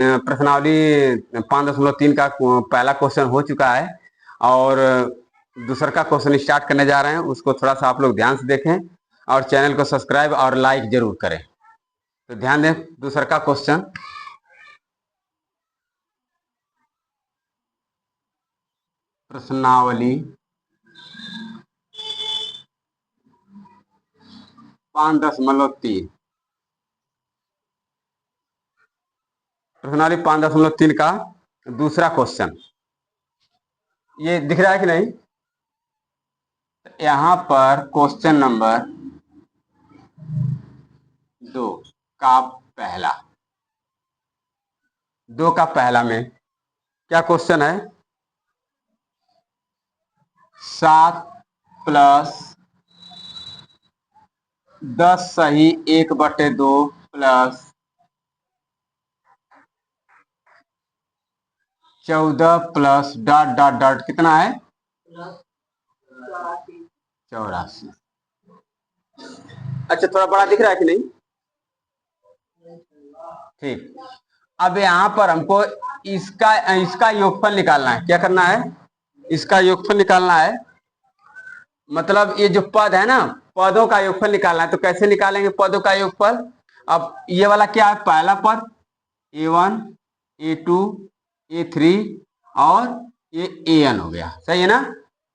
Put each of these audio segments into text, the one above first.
प्रश्नावली 5.3 का पहला क्वेश्चन हो चुका है और दूसरा का क्वेश्चन स्टार्ट करने जा रहे हैं। उसको थोड़ा सा आप लोग ध्यान से देखें और चैनल को सब्सक्राइब और लाइक जरूर करें। तो ध्यान दें दूसरा का क्वेश्चन। प्रश्नावली 5.3 प्रश्नावली 5.3 का दूसरा क्वेश्चन ये दिख रहा है कि नहीं? यहां पर क्वेश्चन नंबर 2 का पहला में क्या क्वेश्चन है? 7 प्लस 10 सही 1/2 plus 14 plus dot dot dot कितना है? 84। अच्छा, थोड़ा बड़ा दिख रहा है कि नहीं? ठीक। अब यहाँ पर हमको इसका योगफल निकालना है। क्या करना है? इसका योगफल निकालना है। मतलब ये जो पद है ना, पदों का योगफल निकालना है। तो कैसे निकालेंगे पदों का योगफल? अब ये वाला क्या है? पहला पद a1 a2 a3 और ये an हो गया। सही है ना?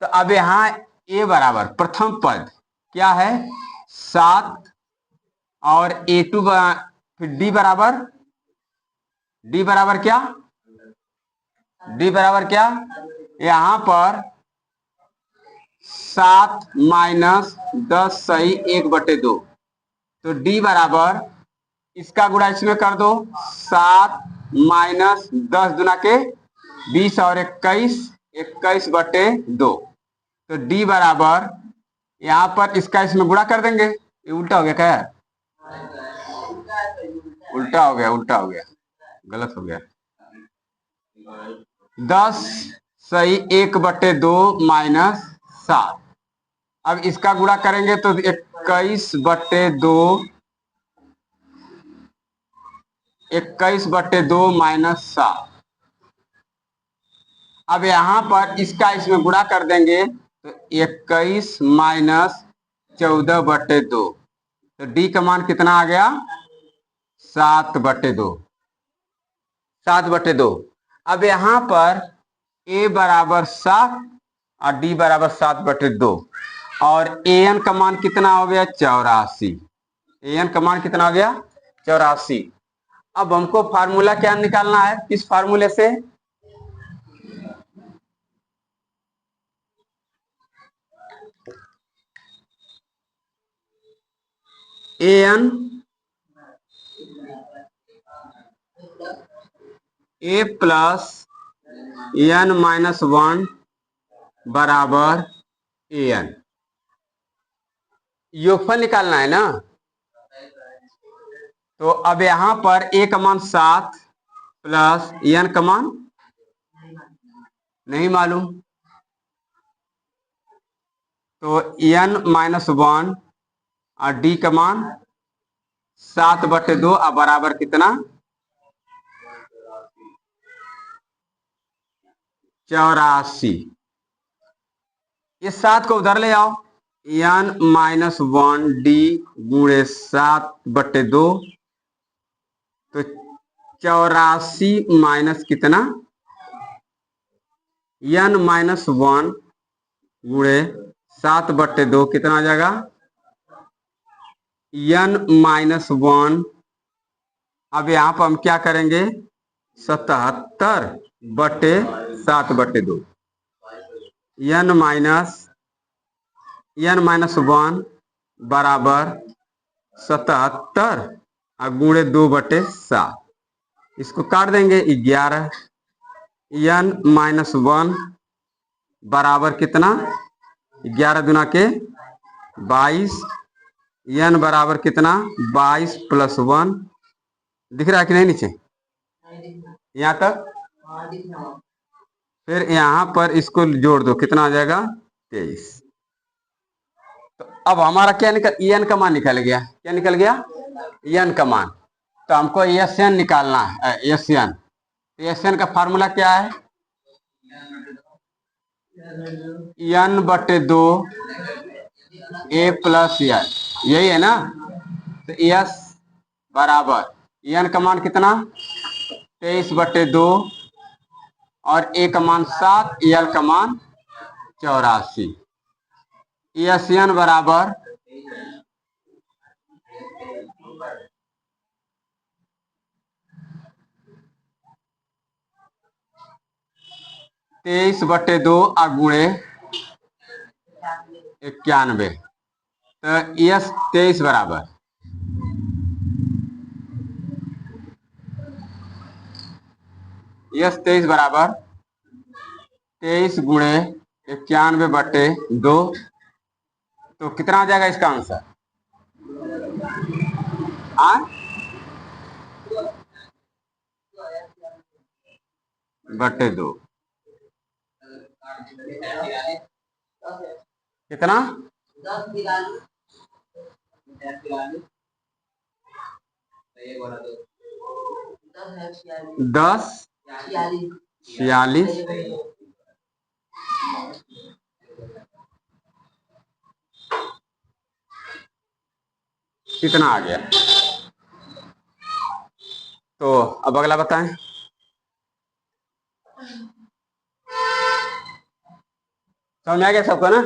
तो अब यहाँ a बराबर प्रथम पद क्या है? 7 और a2 फिर d बराबर क्या? d बराबर क्या? यहां पर 7 माइनस 10 सही 1/2। तो d बराबर इसका गुणा इसमें कर दो। 7 माइनस 10 दुना के 20 और 21/2। तो d बराबर यहां पर इसका इसमें गुणा कर देंगे। ये उल्टा हो गया क्या? उल्टा हो गया, गलत हो गया। 10 सही 1/2 माइनस 7। अब इसका गुणा करेंगे तो 21/2 माइनस 7। अब यहां पर इसका इसमें गुणा कर देंगे तो 21 माइनस 14/2। तो d का मान कितना आ गया? 7/2। 7/2। अब यहां पर a बराबर 7 और d बराबर 7/2 और an का मान कितना हो गया? 84। an का मान कितना हो गया? 84। अब हमको फार्मूला क्या निकालना है? किस फार्मूले से? an a प्लस n-1 बराबर an। योगफल निकालना है ना? तो अब यहां पर a का मान 7 प्लस n का मान नहीं मालूम, तो n-1 और d का मान 7/2 और बराबर कितना? 84। ये 7 को उधर ले आओ। n-1 d गुणे 7/2 तो 84 माइनस कितना? n-1 गुणे 7/2 कितना आ जाएगा? n-1। अब यहां पर हम क्या करेंगे? 77/7/2 n-1 बराबर 77 और गुणे 2/7। इसको काट देंगे 11। n-1 बराबर कितना? 11 दुना के 22। n बराबर कितना? 22 + 1। दिख रहा है कि नहीं नीचे? यहाँ तक? फिर यहाँ पर इसको जोड़ दो, कितना आ जाएगा? 23। तो अब हमारा क्या निकल? n का मान निकल गया। क्या निकल गया? n का मान। तो हमको एसएन निकालना है। एसएन, एसएन का फार्मूला क्या है? n/2 a प्लस एन, यही है ना। तो एस बराबर एन का मान कितना? 23/2 और ए का मान 7, एल का मान 84। एस एन बराबर 23/2 गुणे 91। तो एस 23 बराबर एस 23 बराबर 23 गुणे 91/2। तो कितना आ जाएगा इसका आंसर? बटे 2 कितना? 1046 कितना आ गया? तो अब अगला बताएं। समझ में आ गया सबको ना?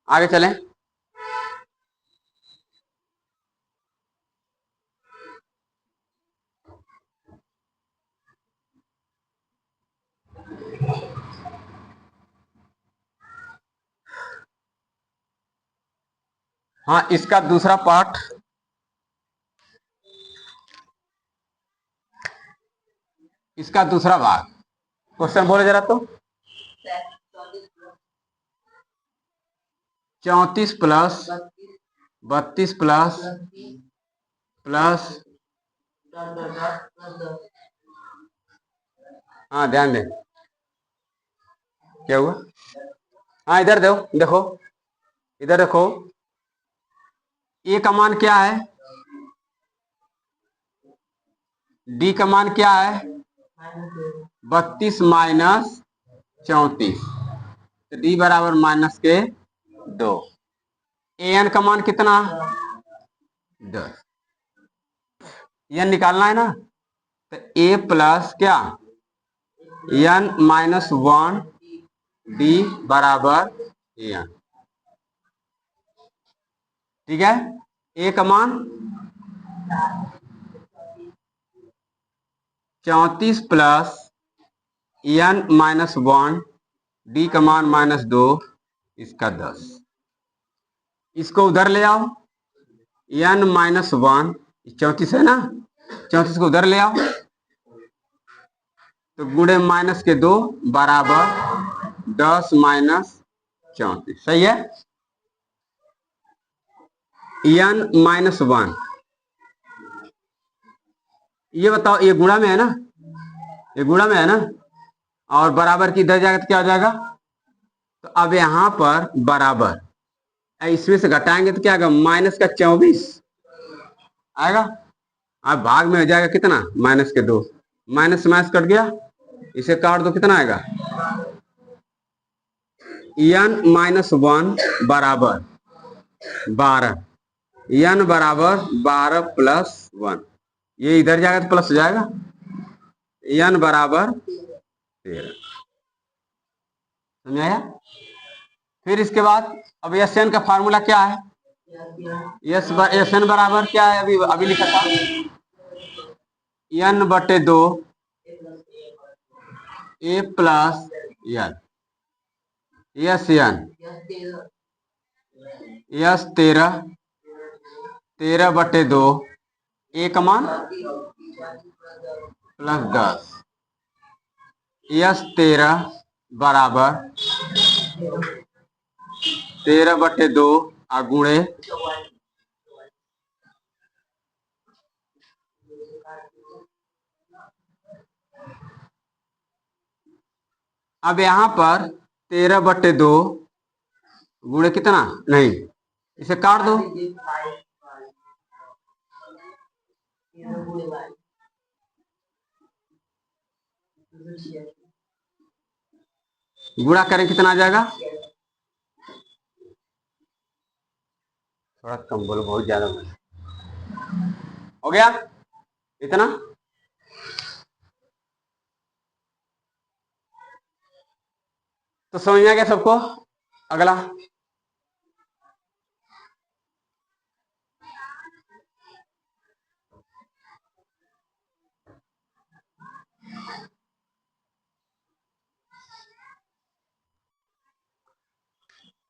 आगे चलें। हाँ, इसका दूसरा पार्ट, इसका दूसरा भाग, क्वेश्चन बोले जरा तो। 34 प्लस 32 प्लस हाँ ध्यान दें, क्या हुआ? हाँ इधर देखो, इधर देखो, ए का मान क्या है? डी का मान क्या है? 32 माइनस 34, तो डी बराबर -2। एन का मान कितना? 10। एन निकालना है ना, तो ए प्लस क्या? n-1 डी बराबर एन। ठीक है, ए का मान 34 प्लस n-1 डी का मान -2, इसका 10। इसको उधर ले आओ, n-1 34 है ना, 34 को उधर ले आओ, तो गुणे -2 बराबर 10 माइनस 34। सही है। n-1 ये बताओ, ये गुणा में है ना, ये गुणा में है ना, और बराबर की इधर जाएगा तो क्या हो जाएगा? तो अब यहां पर बराबर, इसमें से घटाएंगे तो क्या आएगा? -24 आएगा। अब भाग में हो जाएगा कितना? -2, माइनस माइनस कट गया, इसे काट दो, कितना आएगा? n-1 बराबर 12, n बराबर 12 प्लस 1, ये इधर जाएगा तो प्लस हो जाएगा, n बराबर 13। समझ आया? फिर इसके बाद अब एस एन का फार्मूला क्या है? एस एन बराबर क्या है? अभी लिखा था, n/2 A plus N. S N S 13/2, A का मान +10, एस 13 बराबर 13/2 गुणे अब यहां पर 13/2 गुणे कितना? नहीं, इसे काट दो, गुणा करें कितना आ जाएगा? थोड़ा कम बोलो, बहुत ज्यादा बोलो। हो गया इतना? तो समझ में आ गया सबको? अगला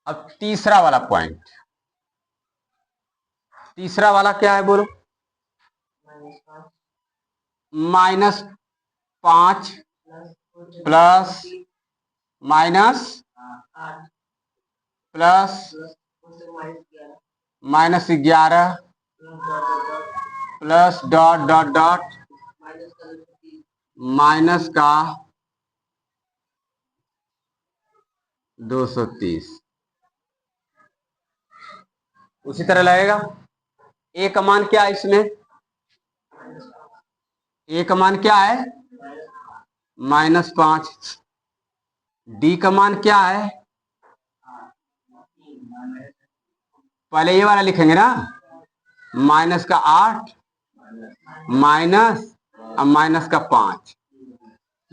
अब तीसरा वाला पॉइंट। तीसरा वाला क्या है बोलो? -5 plus minus plus -11 plus dot dot dot minus का 230। उसी तरह लगेगा। ए का मान क्या है इसमें? ए का मान क्या है? -5। डी का मान क्या है? पहले ये वाला लिखेंगे ना, -8 माइनस -5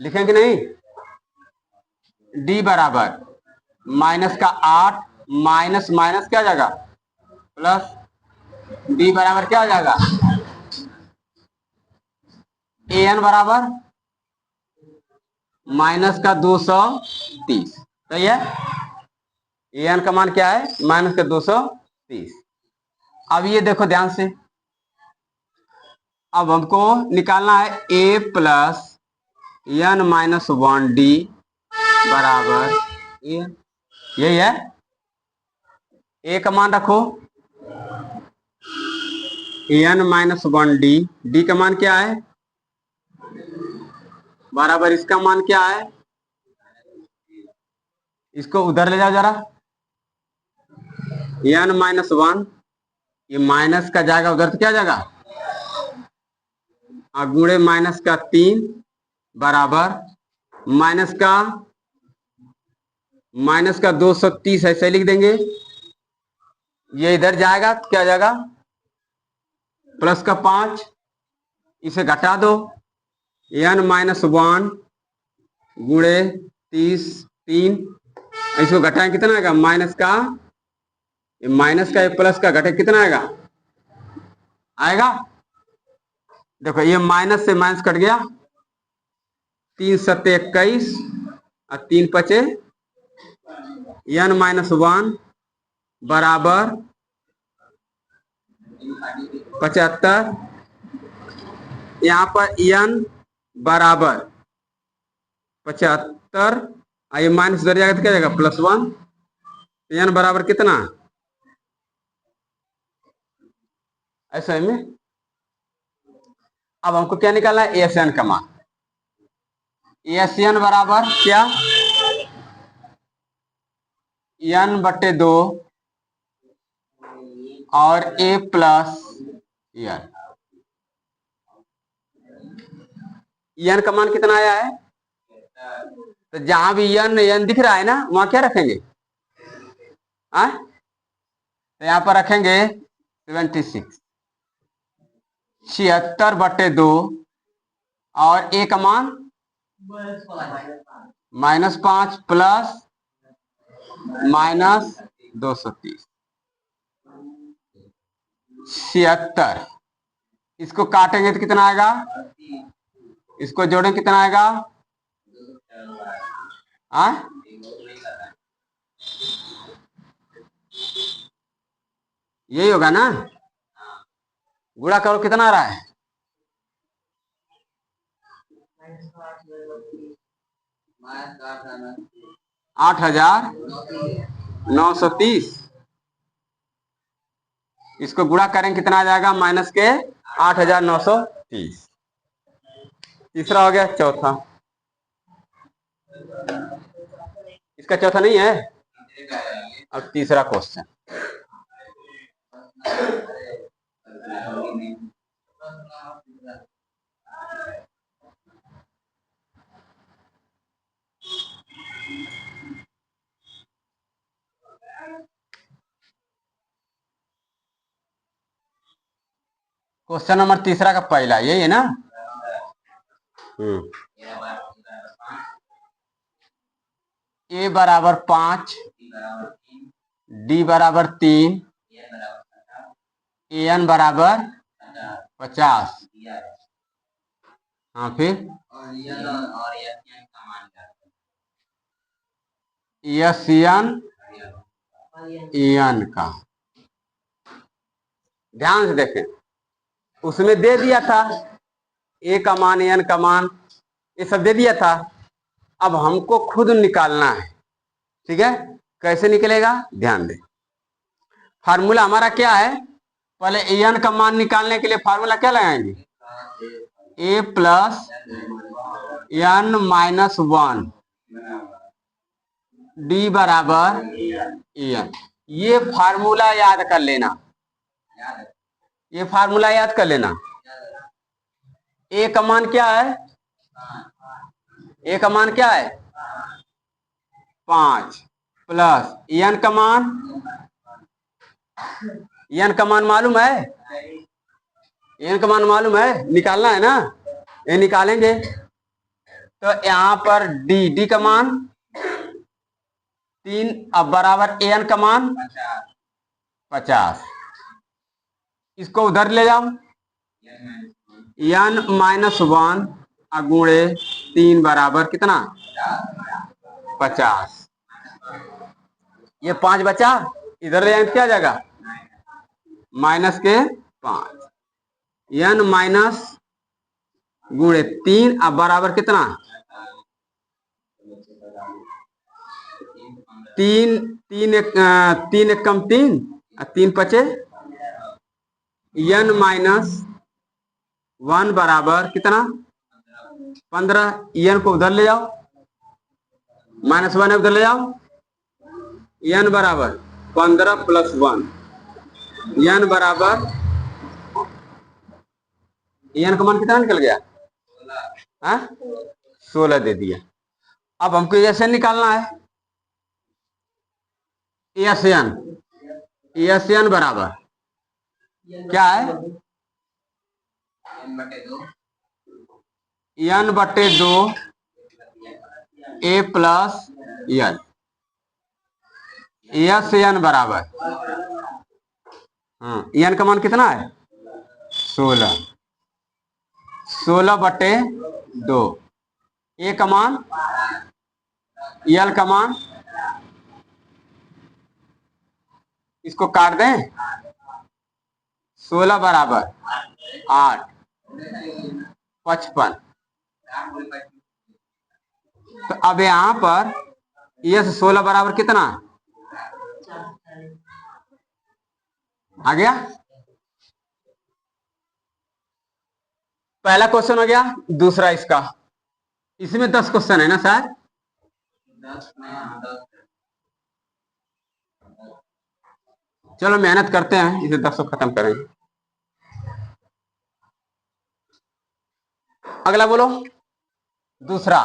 लिखेंगे नहीं? डी बराबर -8 माइनस माइनस क्या जाएगा प्लस, डी बराबर क्या हो जाएगा? ए एन बराबर -230। सही है? ए एन का मान क्या है? -230। अब ये देखो ध्यान से, अब हमको निकालना है ए प्लस n-1 डी बराबर ए। यही है। ए का मान रखो n-1 डी, डी का मान क्या है? बराबर इसका मान क्या है? इसको उधर ले जाओ जरा, n-1, ये माइनस का जाएगा उधर तो क्या जाएगा? गुणे -3 बराबर माइनस का 230 ऐसे लिख देंगे। ये इधर जाएगा तो क्या जाएगा? प्लस का 5, इसे घटा दो, n-1 गुणे 3, इसको घटाएं कितना आएगा? माइनस का प्लस का घटे कितना आएगा? देखो ये माइनस से माइनस कट गया, 3 सत्ते 21 और 3 पचे n-1 बराबर 75। यहाँ पर n बराबर 75, ये माइनस उधर जाएगा तो क्या जाएगा? +1। n बराबर कितना? ऐसा में अब हमको क्या निकालना है? एस एन का मान। एस एन बराबर क्या? n/2 और a प्लस n का मान कितना आया है? तो जहां भी n दिख रहा है ना, वहां क्या रखेंगे? तो यहां पर रखेंगे 76, 76/2 और a का मान -5 प्लस -230, 76। इसको काटेंगे तो कितना आएगा? इसको जोड़ें कितना आएगा? यही होगा ना? गुणा करो कितना आ रहा है? 8,930। इसको गुणा करें कितना आ जाएगा? माइनस के 8,930। तीसरा हो गया। चौथा, इसका चौथा नहीं है। अब तीसरा क्वेश्चन, क्वेश्चन नंबर तीसरा का पहला यही है ना। ए बराबर 5, डी बराबर 3, एन बराबर 50। हाँ फिर यस एन का ध्यान से देखें, उसमें दे दिया था ए का मान एन का मान ये सब दे दिया था। अब हमको खुद निकालना है, ठीक है। कैसे निकलेगा ध्यान दें। फार्मूला हमारा क्या है, पहले एन का मान निकालने के लिए फार्मूला क्या लगाएंगे, ए प्लस एन माइनस 1 डी बराबर एन। ये फार्मूला याद कर लेना, ये फार्मूला याद कर लेना। ए का मान क्या है, ए का मान क्या है 5 प्लस एन का मान, एन का मान मालूम है, एन का मान मालूम है, निकालना है ना, ये निकालेंगे। तो यहां पर डी का मान 3 अब बराबर एन का मान 50। इसको उधर ले जाओ, एन माइनस 1 गुणे 3 बराबर कितना 50। ये 5 बचा, इधर ले जाए क्या जाएगा माइनस के 5, एन माइनस गुणे 3 अब बराबर कितना 3, 3 एक कम 3 3 पचे, एन माइनस 1 बराबर कितना 15। एन को उधर ले जाओ, -1 उधर ले जाओ, एन बराबर 15 प्लस 1, एन बराबर एन का मान कितना निकल गया 16 दे दिया। अब हमको एस एन निकालना है, एस एन बराबर क्या है एन बटे 2 ए प्लस एन। एस एन बराबर एन का मान कितना है 16, 16 बटे 2, ए का मान एल का मान, इसको काट दें, 16 बराबर 8 55। तो अब यहां पर यह 16 बराबर कितना आ गया। पहला क्वेश्चन हो गया, दूसरा इसका, इसमें 10 क्वेश्चन है ना सर, चलो मेहनत करते हैं, इसे 10 खत्म करेंगे। अगला बोलो, दूसरा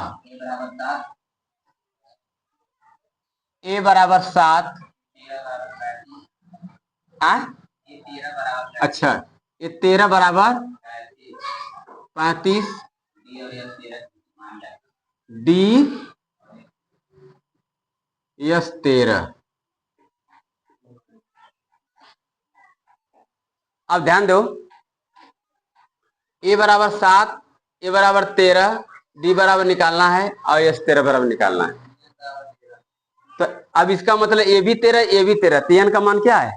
ए बराबर 7, अच्छा ये 13 बराबर 35, डी यस 13। अब ध्यान दो, ए बराबर 7, ए बराबर 13, डी बराबर निकालना है और यस 13 बराबर निकालना है। तो अब इसका मतलब ए भी 13, ए भी 13, तो एन का मान क्या है,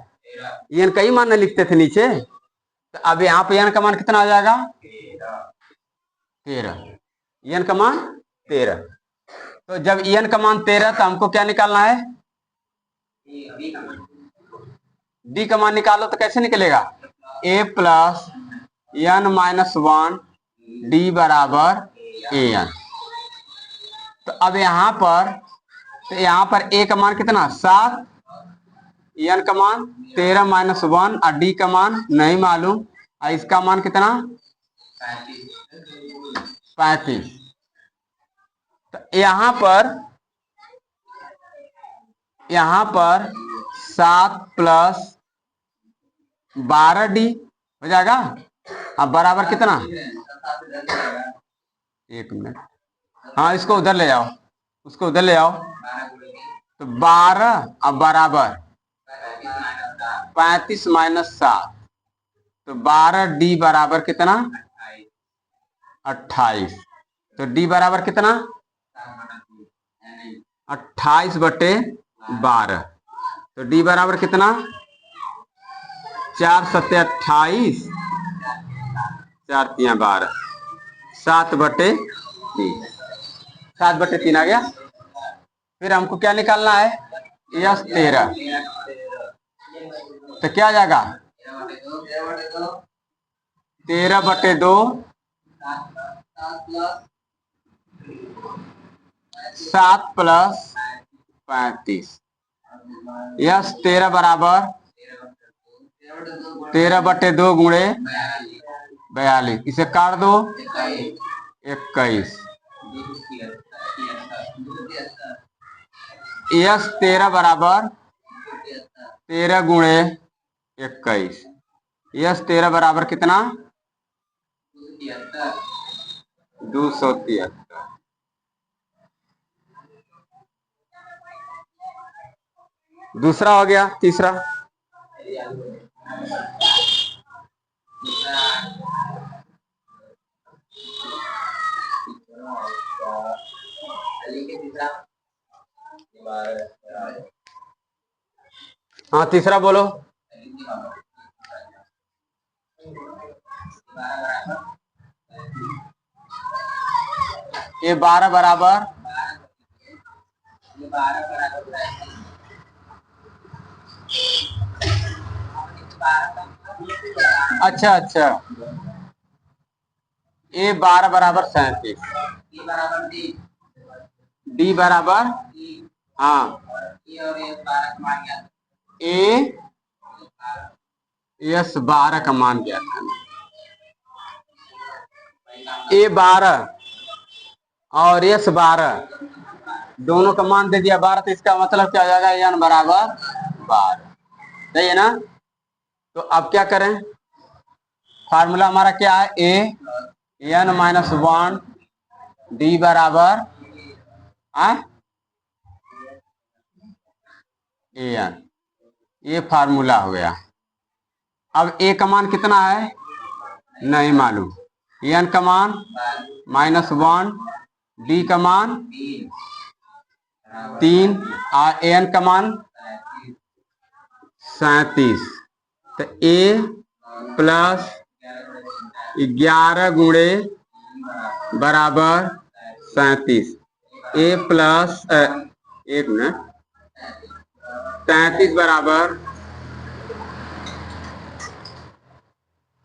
एन का ही मान लिखते थे नीचे। तो अब यहाँ पे एन का मान कितना आ जाएगा 13, एन का मान 13। तो जब एन का मान 13 तो हमको क्या निकालना है, डी का मान निकालो। तो कैसे निकलेगा, ए प्लस एन माइनस 1 डी बराबर ए एन। तो अब यहां पर, तो यहां पर ए का मान कितना 7, एन का मान 13 माइनस 1 और डी का मान नहीं मालूम, और इसका मान कितना 35। तो यहां पर यहाँ पर 7 प्लस 12D हो जाएगा। अब बराबर कितना, 1 मिनट, हाँ इसको उधर ले जाओ, उसको उधर ले आओ। तो 12 अब बराबर 35 माइनस 7, तो 12D बराबर कितना, 28। तो D बराबर कितना, 28/12। तो D बराबर कितना, 4 सत्ते 28, 4 तिया 12, 7/3, 7/3 आ गया। फिर हमको क्या निकालना है, यस 13। तो क्या आ जाएगा, 13/2, 7 प्लस 35, यस 13 बराबर 13/2 गुणे 42, इसे काट दो, 21। यस 13 बराबर 13 गुणे 21, यस 13 बराबर कितना, 273। दूसरा हो गया। तीसरा, हाँ तीसरा बोलो। ये 12 बराबर, अच्छा अच्छा, ए 12 बराबर 37, डी बराबर, हाँ ए यस 12 का मान ज्ञात करना। ए 12 और यस 12 दोनों का मान दे दिया 12, तो इसका मतलब क्या हो जाएगा, एन बराबर 12, सही है ना। तो अब क्या करें, फार्मूला हमारा क्या है, ए n-1 डी बराबर एन, ये फार्मूला हो गया। अब ए का मान कितना है, नहीं मालूम, एन का मान -1, डी का मान 3 और एन का मान 37। तो ए प्लस 11 गुणे बराबर 37, ए प्लस 1 मिनट, 33 बराबर,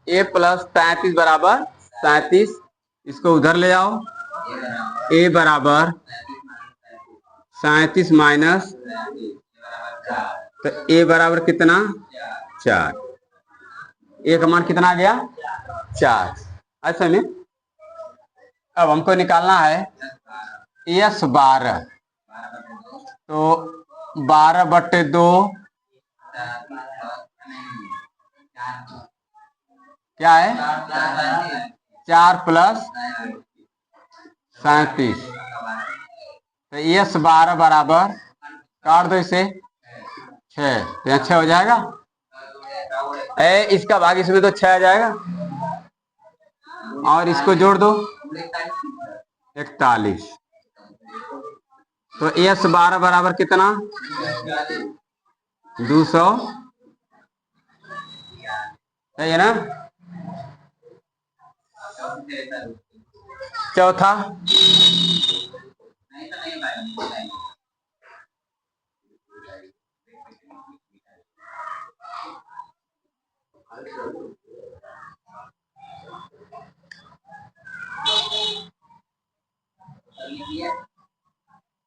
ए प्लस 33 बराबर 37, इसको उधर ले आओ। ए बराबर 37 माइनस, तो ए बराबर कितना, 4। ए का मान कितना आ गया, 4। ऐसे में अब हमको निकालना है यस 12, तो 12/2 क्या है, 4 प्लस 37, तो यस 12 बराबर, काट दो इसे, 6, तो यहाँ 6 हो जाएगा। इसका भाग इसमें तो 6 आ जाएगा, और इसको जोड़ दो 41। तो यस 12 बराबर कितना, 200, सही है ना। चौथा,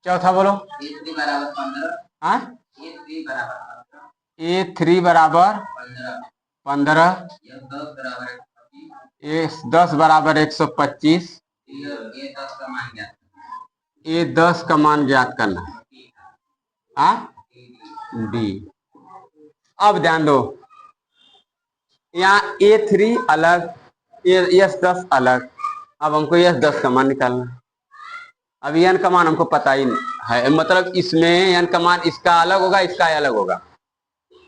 चौथा बोलो। हाँ, A3 बराबर 15, A10 बराबर 125, A10 का मान ज्ञात करना। हाँ, डी। अब ध्यान दो, यहाँ A3 अलग, S10 अलग। अब हमको S10 का मान निकालना है। अब n का मान हमको पता ही है, मतलब इसमें n का मान इसका अलग होगा, इसका अलग होगा।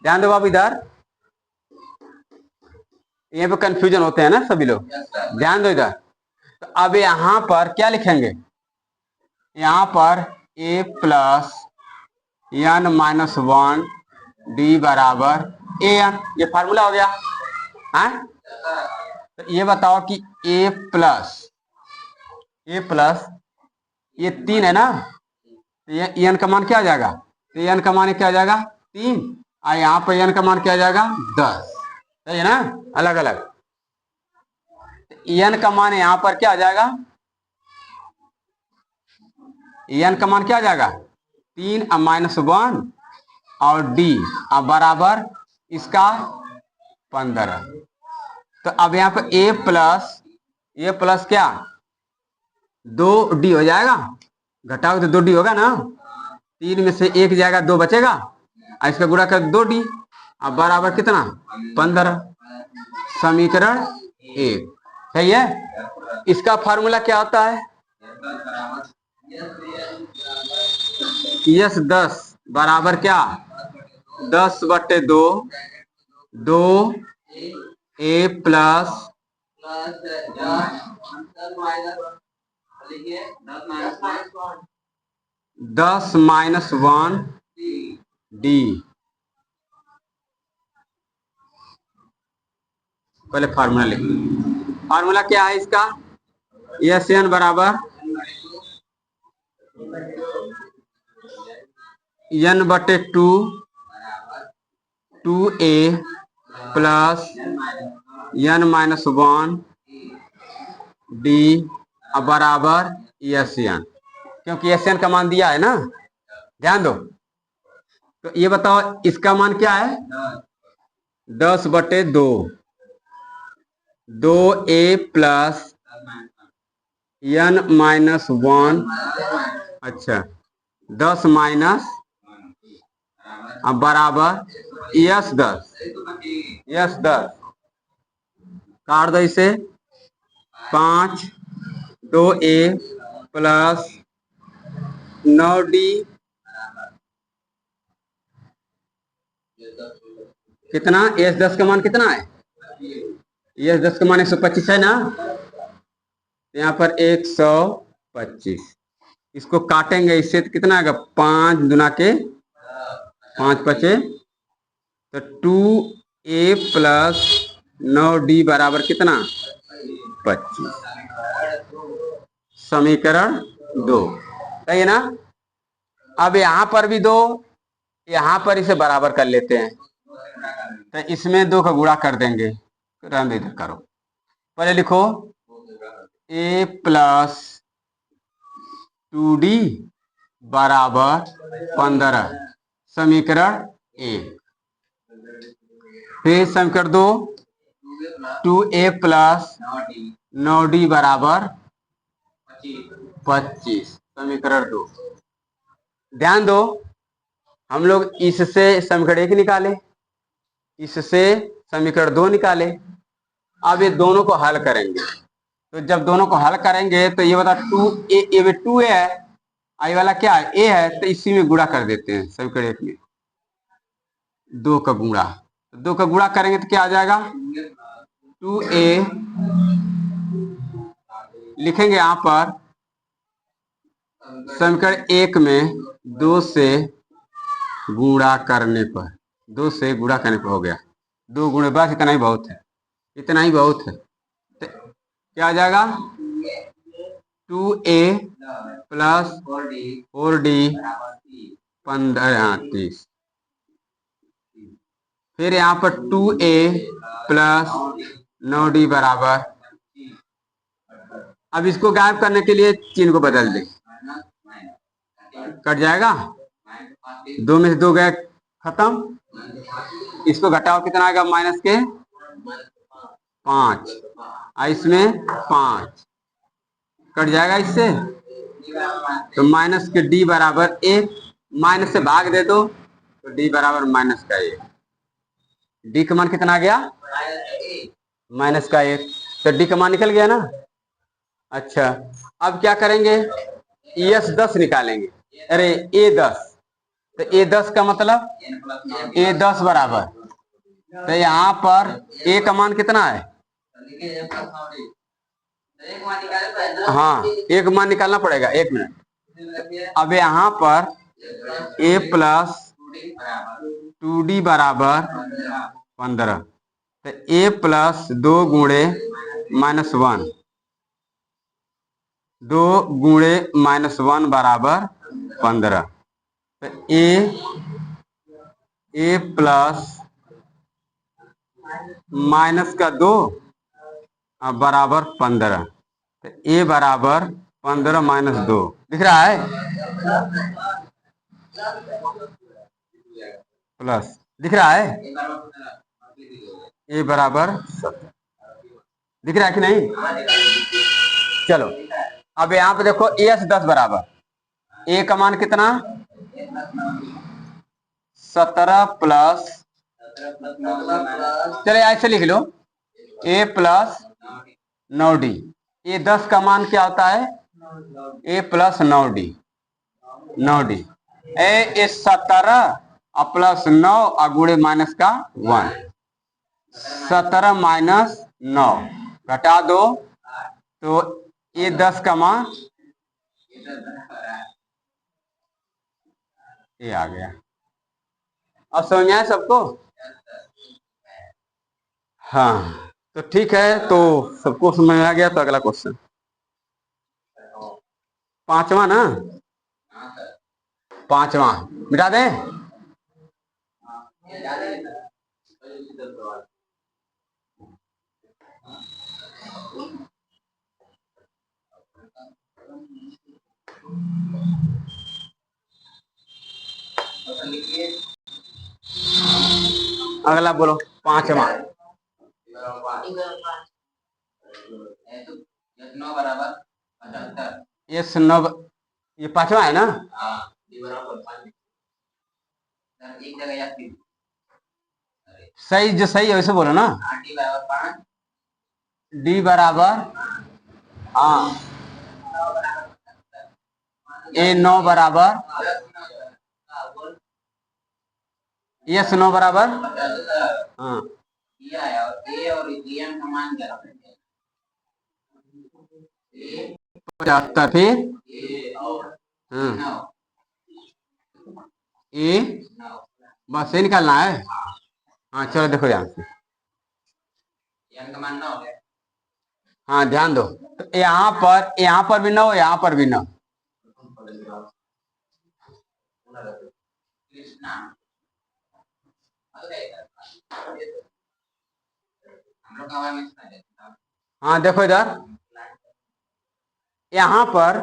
ध्यान दो बाबू, इधर यहाँ पे कंफ्यूजन होते हैं ना सभी लोग, ध्यान दो इधर। तो अब यहां पर क्या लिखेंगे, यहां पर a plus n minus 1 d बराबर an, ये फार्मूला हो गया है। तो ये बताओ कि a प्लस ये 3 है ना, तो ये n का मान क्या आ जाएगा, तो n का मान क्या आ जाएगा 3, और यहाँ पर n का मान क्या आ जाएगा 10, सही है ना, अलग अलग। n का मान यहाँ पर क्या आ जाएगा, n का मान क्या आ जाएगा 3 माइनस 1 और d बराबर इसका 15। तो अब यहाँ पर a प्लस क्या 2d हो जाएगा, घटाओ तो 2d होगा ना, 3 में से 1 जाएगा, 2 बचेगा, और इसका गुणा कर 2d, अब बराबर कितना 15। समीकरण 1 सही है। इसका फार्मूला क्या होता है, S10 बराबर क्या 10/2, 2a प्लस 10 माइनस 1 डी। पहले फार्मूला लिख लो, फार्मूला क्या है इसका, SN बराबर n/2 2a plus n minus 1 d बराबर SN, क्योंकि SN का मान दिया है ना, ध्यान दो। तो ये बताओ इसका मान क्या है 10/2, 2a प्लस n माइनस 1, अच्छा 10 माइनस बराबर S10 काट दो इसे, 5 2a प्लस 9d कितना, S10 का मान कितना है, S10 का मान 125 है ना, यहाँ पर 125, इसको काटेंगे इससे तो कितना आएगा 5 दुना के 5 बचे, तो 2a प्लस 9d बराबर कितना 25। समीकरण 2 सही है ना। अब यहाँ पर भी 2, यहाँ पर इसे बराबर कर लेते हैं, तो इसमें 2 का गुणा कर देंगे, रहने इधर करो, पहले लिखो a प्लस 2d बराबर 15। समीकरण 1, फिर समीकरण 2 2a प्लस 9d बराबर 25। समीकरण 2, ध्यान दो हम लोग इससे समीकरण 1 निकाले, इससे समीकरण 2 निकाले, अब ये दोनों को हल करेंगे। तो जब दोनों को हल करेंगे तो ये बता 2a है, आई वाला क्या है a है, तो इसी में गुणा कर देते हैं, समीकरण 1 में 2 का गुणा, 2 का गुणा करेंगे तो क्या आ जाएगा 2a, लिखेंगे यहां पर समीकरण 1 में 2 से गुणा करने पर, 2 से गुणा करने पर हो गया 2 गुणे, बस इतना ही बहुत है, इतना ही बहुत है। तो क्या आ जाएगा 2a प्लस 4d 30। फिर यहाँ पर 2a प्लस 9d बराबर, अब इसको गायब करने के लिए चिन्ह को बदल दे, कट जाएगा, 2 में से 2 गए खत्म, इसको घटाओ कितना आएगा माइनस के 5, इसमें 5 कट जाएगा इससे, तो माइनस के d बराबर 1, माइनस से भाग दे दो तो डी बराबर माइनस का एक। डी का मान कितना आ गया? माइनस का एक। तो डी का मान निकल गया ना। अच्छा, अब क्या करेंगे? एस 10 निकालेंगे। अरे ए 10, तो ए 10 का मतलब ए 10 बराबर, तो यहाँ पर ए का मान कितना है? हाँ, एक मान निकालना पड़ेगा, एक मिनट। अब यहाँ पर ए प्लस 2d बराबर 15, तो ए प्लस 2 गुणे -1, 2 गुणे -1 बराबर 15। तो ए प्लस माइनस का 2 बराबर 15, तो ए बराबर 15 - 2 दिख रहा है, प्लस दिख रहा है, ए बराबर 17 दिख रहा है कि नहीं? चलो, अब यहाँ पे देखो एस 10 बराबर, ए का मान कितना? 17 प्लस, चले ऐसे लिख लो, ए प्लस 9d। ए 10 का मान क्या होता है? ए प्लस 9d, 9d। ए 17 और प्लस 9 और गुणे माइनस का 1, 17 माइनस 9 घटा दो, तो ए 10 का मान ये आ गया। अब समझ आए सबको? हाँ, तो ठीक है, तो सबको समझ आ गया। तो अगला क्वेश्चन, पांचवा ना, पांचवा मिटा दें। अगला बोलो, पांचवा। यस 9, ये पांचवा है ना? सही, जो सही है वैसे बोलो ना। डी बराबर, हाँ, ए 9 बराबर, यस 9 बराबर, हाँ, 75 फिर ए, बस ये निकालना है। हाँ चलो देखो ध्यान से, हाँ ध्यान दो। तो यहाँ पर भी 9, यहाँ पर भी 9। हाँ देखो इधर, यहाँ पर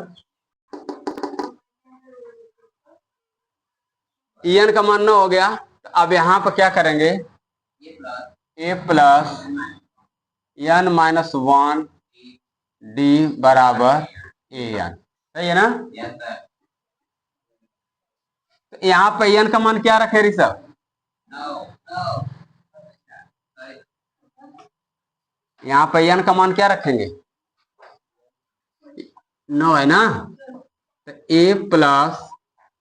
एन का मान 9 हो गया। तो अब यहाँ पर क्या करेंगे? ए प्लस एन -1 डी बराबर ए एन, सही है ना? तो यहाँ पे एन का मान क्या रखे ऋषभ? यहाँ पे एन का मान क्या रखेंगे? 9 है ना? तो ए प्लस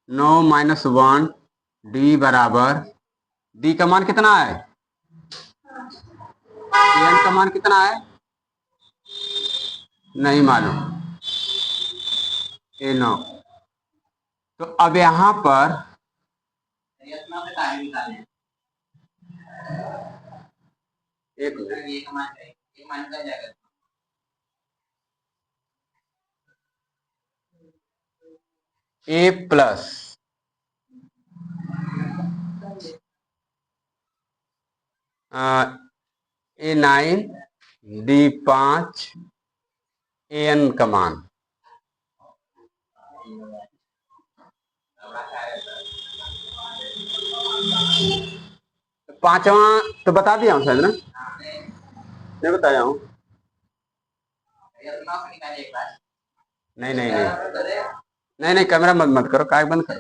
9 -1 डी बराबर, डी का मान कितना है? एन का मान कितना है? नहीं मालूम, ए 9। तो अब यहाँ पर ए प्लस ए 9 डी 5 एन का मान, पांचवा तो बता दिया हूँ शायद ना, नहीं बताया हूँ? नहीं नहीं नहीं नहीं नहीं, कैमरा मत करो, काय बंद करो।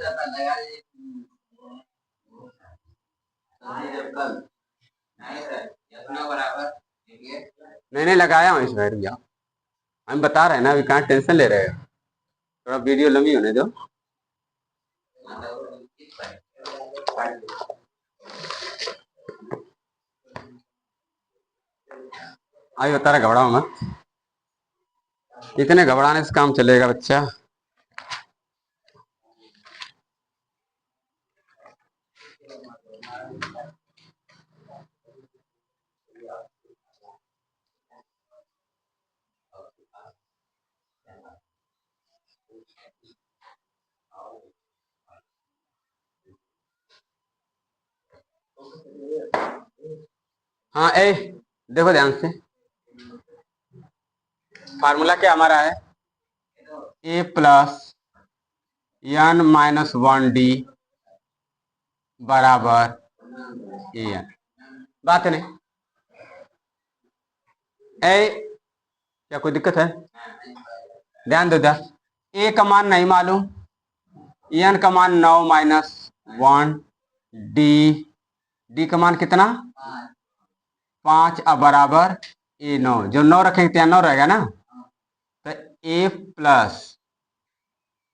नहीं नहीं लगाया हूँ इस बार भैया, हम बता रहे हैं ना, अभी कहाँ टेंशन ले रहे हो, थोड़ा वीडियो लंबी होने दो। आई बता रहा, घबराओ मत, इतने घबराने से काम चलेगा बच्चा। हाँ ए देखो ध्यान से, फार्मूला क्या हमारा है, ए प्लस एन माइनस 1 डी बराबर ए एन, बात नहीं ए, क्या कोई दिक्कत है, ध्यान दो इधर, ए का मान नहीं मालूम, एन का मान 9 माइनस 1, डी का मान कितना 5 बराबर ए 9, जो 9 रखेंगे तो 9 रहेगा ना, तो ए प्लस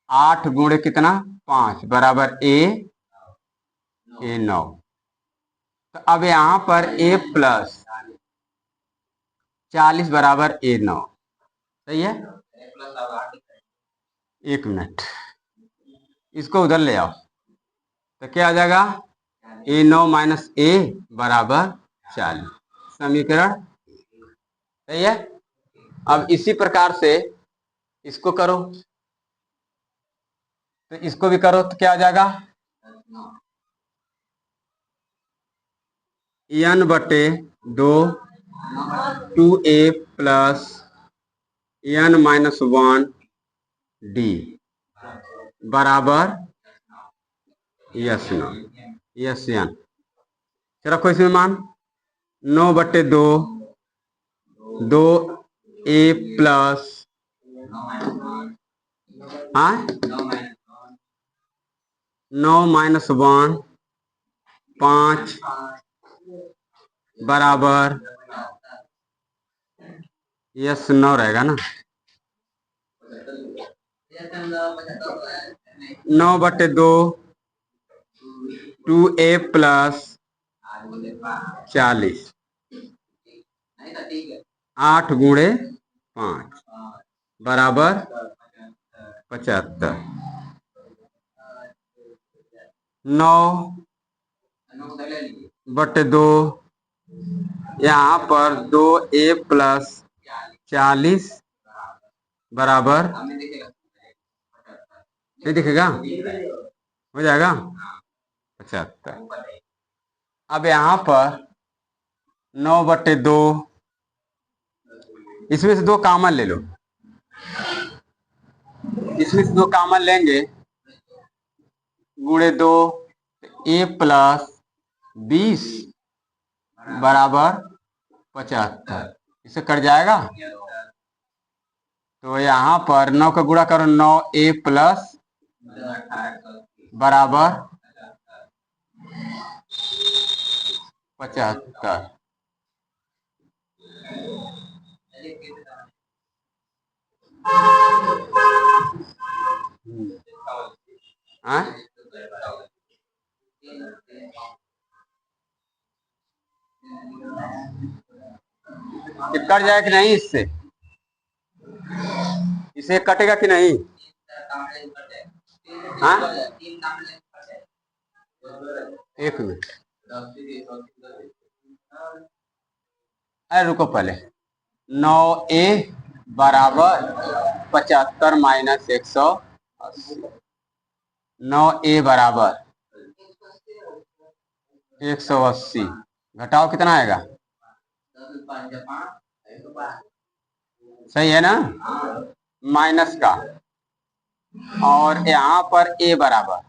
8 गुणे कितना 5 बराबर ए 9। तो अब यहां पर ए प्लस 40 बराबर ए 9, सही है, एक मिनट इसको उधर ले आओ, तो क्या आ जाएगा ए 9 माइनस ए बराबर 40, समीकरण सही है। अब इसी प्रकार से इसको करो, तो इसको भी करो तो क्या आ जाएगा एन बटे 2 2a plus n minus 1 d बराबर यस नो यस एन, रखो इसमें मान 9 बटे 2 2a प्लस, हाँ 9 माइनस 1 5 बराबर यस 9 रहेगा ना, 9 बटे 2 2a प्लस 40 8 गुणे 5 बराबर 75, 9 बटे 2 यहाँ पर 2a प्लस 40 बराबर, नहीं दिखेगा, हो जाएगा 75। अब यहाँ पर 9 बटे 2, इसमें से 2 कॉमन ले लो, इसमें से 2 कॉमन लेंगे, गुणे 2 a प्लस 20 बराबर 75, इसे कट जाएगा, तो यहाँ पर 9 का गुणा करो 9a प्लस बराबर 75, कट जाए कि नहीं, इससे इसे कटेगा कि नहीं, हाँ एक मिनट, अरे रुको पहले, 9a बराबर 75 माइनस 180, 9a बराबर 180, घटाओ कितना आएगा, सही है ना, माइनस का, और यहाँ पर a बराबर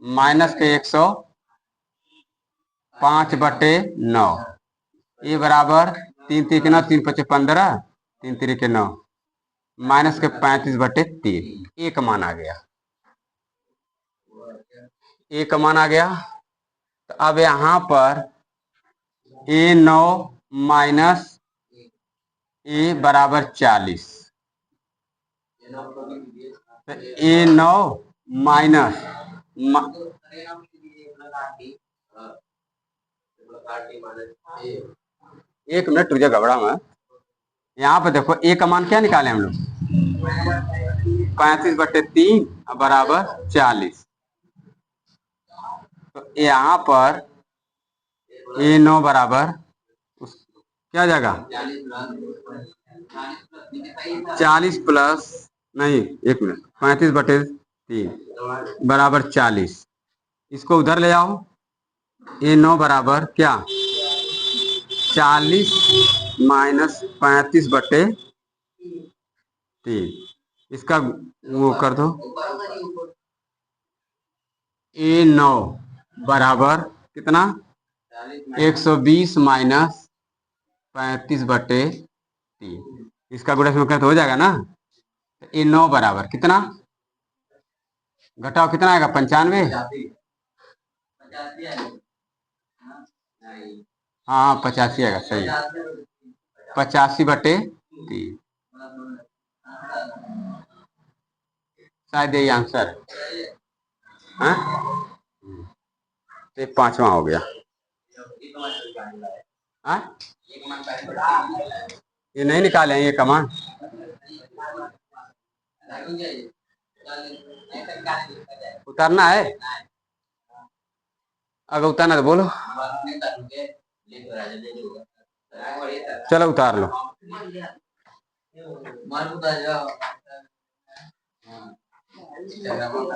माइनस के 105 बटे 9, ए बराबर 3 3 के 9 3 5 15 3 3 के 9 माइनस के 35 बटे 3, ए का मान आ गया, ए का मान आ गया। तो अब यहाँ पर A9 माइनस A बराबर 40। A9 माइनस एक मिनट तुझे घबरा मैं। यहाँ पे देखो ए का मान क्या निकाले हम लोग, 35/3 बराबर 40। तो यहाँ पर A9 बराबर क्या जाएगा, 40 प्लस नहीं, एक मिनट, 35/3 बराबर 40। इसको उधर ले आओ। A9 बराबर क्या, 40 माइनस 35/3। इसका वो कर दो। A9 बराबर कितना, 120 माइनस 35/3। इसका गुणा इसमें हो जाएगा ना। A9 बराबर कितना, घटाओ कितना आएगा, 95। हाँ 85 आएगा, सही, 85/3। शायद यही आंसर है। तो 5वां हो गया। हाँ? ये नहीं निकाले ये कमान। उतारना है, अगर उतारना तो बोलो, चलो उतार लो।